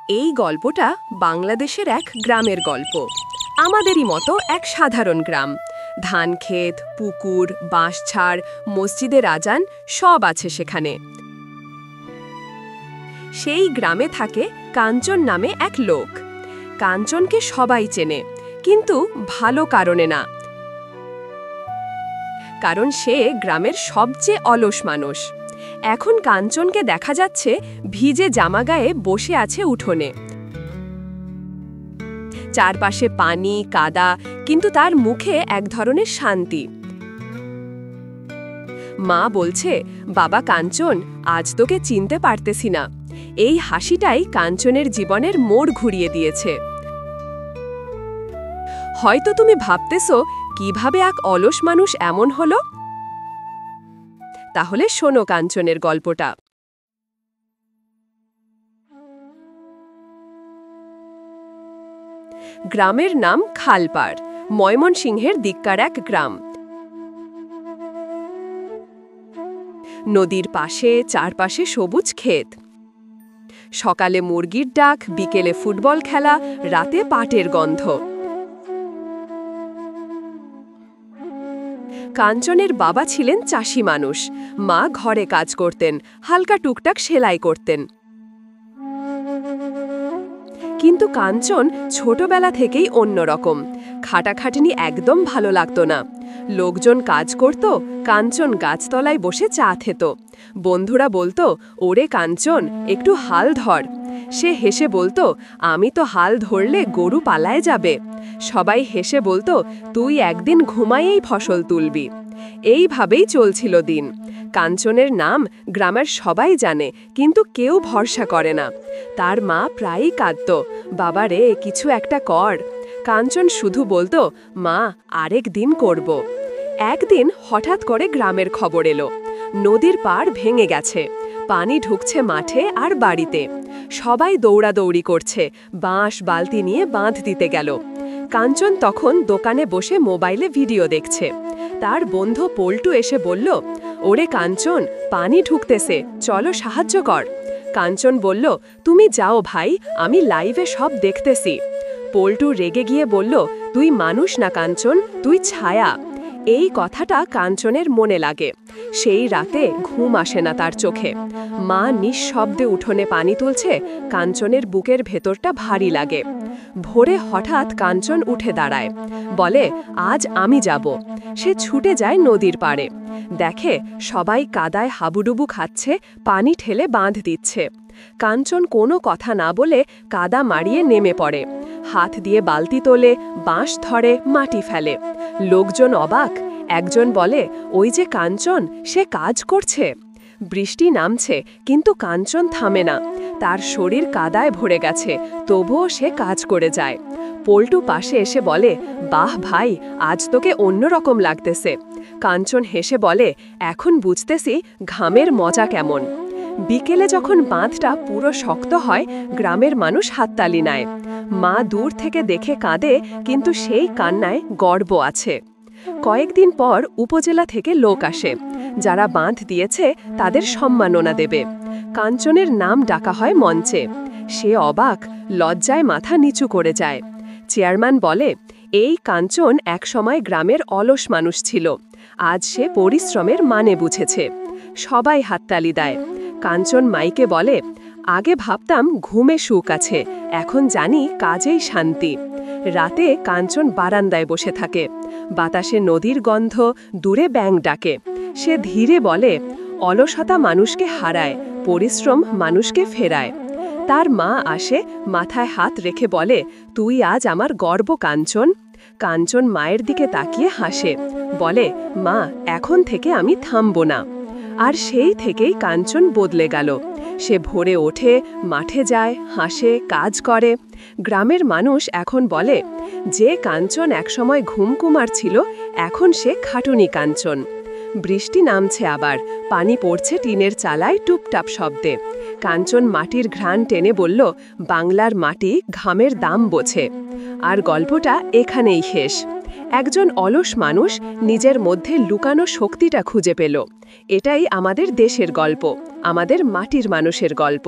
এই গল্পটা বাংলাদেশের এক গ্রামের গল্প। আমাদেরই মতো এক সাধারণ গ্রাম। ধানক্ষেত, পুকুর, বাঁশঝাড়, মসজিদের আজান সব আছে সেখানে। সেই গ্রামে থাকে কাঞ্চন নামে এক লোক। কাঞ্চনকে সবাই চেনে, কিন্তু ভালো কারণে না। কারণ সে গ্রামের সবচেয়ে অলস মানুষ। এখন কাঞ্চনকে দেখা যাচ্ছে ভিজে জামা গায়ে বসে আছে উঠোনে। চারপাশে পানি, কাদা, কিন্তু তার মুখে এক ধরনের শান্তি। মা বলছে, বাবা কাঞ্চন, আজ তোকে চিনতে পারতেছি না। এই হাসিটাই কাঞ্চনের জীবনের মোড় ঘুরিয়ে দিয়েছে। হয়তো তুমি ভাবতেছো, কিভাবে এক অলস মানুষ এমন হলো? তাহলে শোনো কাঞ্চনের গল্পটা। গ্রামের নাম খালপাড়, ময়মনসিংহের দিককার এক গ্রাম। নদীর পাশে চারপাশে সবুজ ক্ষেত। সকালে মুরগির ডাক, বিকেলে ফুটবল খেলা, রাতে পাটের গন্ধ। কাঞ্চনের বাবা ছিলেন চাষি মানুষ, মা ঘরে কাজ করতেন, হালকা টুকটাক সেলাই করতেন। কিন্তু কাঞ্চন ছোটবেলা থেকেই অন্যরকম। খাটাখাটনি একদম ভালো লাগতো না। লোকজন কাজ করত, কাঞ্চন গাছতলায় বসে চা খেত। বন্ধুরা বলতো, ওরে কাঞ্চন, একটু হাল ধর। সে হেসে বলতো, আমি তো হাল ধরলে গরু পালায় যাবে। সবাই হেসে বলতো, তুই একদিন ঘুমায়েই ফসল তুলবি। এইভাবেই চলছিল দিন। কাঞ্চনের নাম গ্রামের সবাই জানে, কিন্তু কেউ ভরসা করে না। তার মা প্রায়ই কাঁদত, বাবারে কিছু একটা কর। কাঞ্চন শুধু বলতো, মা আরেক দিন করব। একদিন হঠাৎ করে গ্রামের খবর এলো, নদীর পাড় ভেঙে গেছে, পানি ঢুকছে মাঠে আর বাড়িতে। সবাই দৌড়াদৌড়ি করছে, বাঁশ বালতি নিয়ে বাঁধ দিতে গেল। কাঞ্চন তখন দোকানে বসে মোবাইলে ভিডিও দেখছে। তার বন্ধু পল্টু এসে বলল, ওরে কাঞ্চন, পানি ঢুকতেছে, চলো সাহায্য কর। কাঞ্চন বলল, তুমি যাও ভাই, আমি লাইভে সব দেখতেছি। পল্টু রেগে গিয়ে বলল, তুই মানুষ না কাঞ্চন, তুই ছায়া। এই কথাটা কাঞ্চনের মনে লাগে। সেই রাতে ঘুম আসে না তার চোখে। মা নিঃশব্দে উঠোনে পানি তুলছে, কাঞ্চনের বুকের ভেতরটা ভারী লাগে। ভোরে হঠাৎ কাঞ্চন উঠে দাঁড়ায়, বলে, আজ আমি যাব। সে ছুটে যায় নদীর পাড়ে। দেখে সবাই কাদায় হাবুডুবু খাচ্ছে, পানি ঠেলে বাঁধ দিচ্ছে। কাঞ্চন কোনো কথা না বলে কাদা মারিয়ে নেমে পড়ে। হাত দিয়ে বালতি তোলে, বাঁশ ধরে, মাটি ফেলে। লোকজন অবাক। একজন বলে, ওই যে কাঞ্চন, সে কাজ করছে। বৃষ্টি নামছে, কিন্তু কাঞ্চন থামে না। তার শরীর কাদায় ভরে গেছে, তবুও সে কাজ করে যায়। পল্টু পাশে এসে বলে, বাহ ভাই, আজ তোকে অন্যরকম লাগতেছে। কাঞ্চন হেসে বলে, এখন বুঝতেছি ঘামের মজা কেমন। বিকেলে যখন বাঁধটা পুরো শক্ত হয়, গ্রামের মানুষ হাততালি নেয়। মা দূর থেকে দেখে কাঁদে, কিন্তু সেই কান্নায় গর্ব আছে। কয়েকদিন পর উপজেলা থেকে লোক আসে, যারা বাঁধ দিয়েছে তাদের সম্মাননা দেবে। কাঞ্চনের নাম ডাকা হয় মঞ্চে। সে অবাক, লজ্জায় মাথা নিচু করে যায়। চেয়ারম্যান বলে, এই কাঞ্চন একসময় গ্রামের অলস মানুষ ছিল, আজ সে পরিশ্রমের মানে বুঝেছে। সবাই হাততালি দেয়। কাঞ্চন মাইকে বলে, আগে ভাবতাম ঘুমে সুখ আছে, এখন জানি কাজেই শান্তি। রাতে কাঞ্চন বারান্দায় বসে থাকে। বাতাসে নদীর গন্ধ, দূরে ব্যাঙ ডাকে। সে ধীরে বলে, অলসতা মানুষকে হারায়, পরিশ্রম মানুষকে ফেরায়। তার মা আসে, মাথায় হাত রেখে বলে, তুই আজ আমার গর্ব কাঞ্চন। কাঞ্চন মায়ের দিকে তাকিয়ে হাসে, বলে, মা এখন থেকে আমি থামব না। আর সেই থেকেই কাঞ্চন বদলে গেল। সে ভোরে ওঠে, মাঠে যায়, হাসে, কাজ করে। গ্রামের মানুষ এখন বলে, যে কাঞ্চন একসময় ঘুমকুমার ছিল, এখন সে খাটুনি কাঞ্চন। বৃষ্টি নামছে আবার, পানি পড়ছে টিনের চালায় টুপটাপ শব্দে। কাঞ্চন মাটির ঘ্রাণ টেনে বলল, বাংলার মাটি ঘামের দাম বোঝে। আর গল্পটা এখানেই শেষ। একজন অলস মানুষ নিজের মধ্যে লুকানো শক্তিটা খুঁজে পেল। এটাই আমাদের দেশের গল্প, আমাদের মাটির মানুষের গল্প।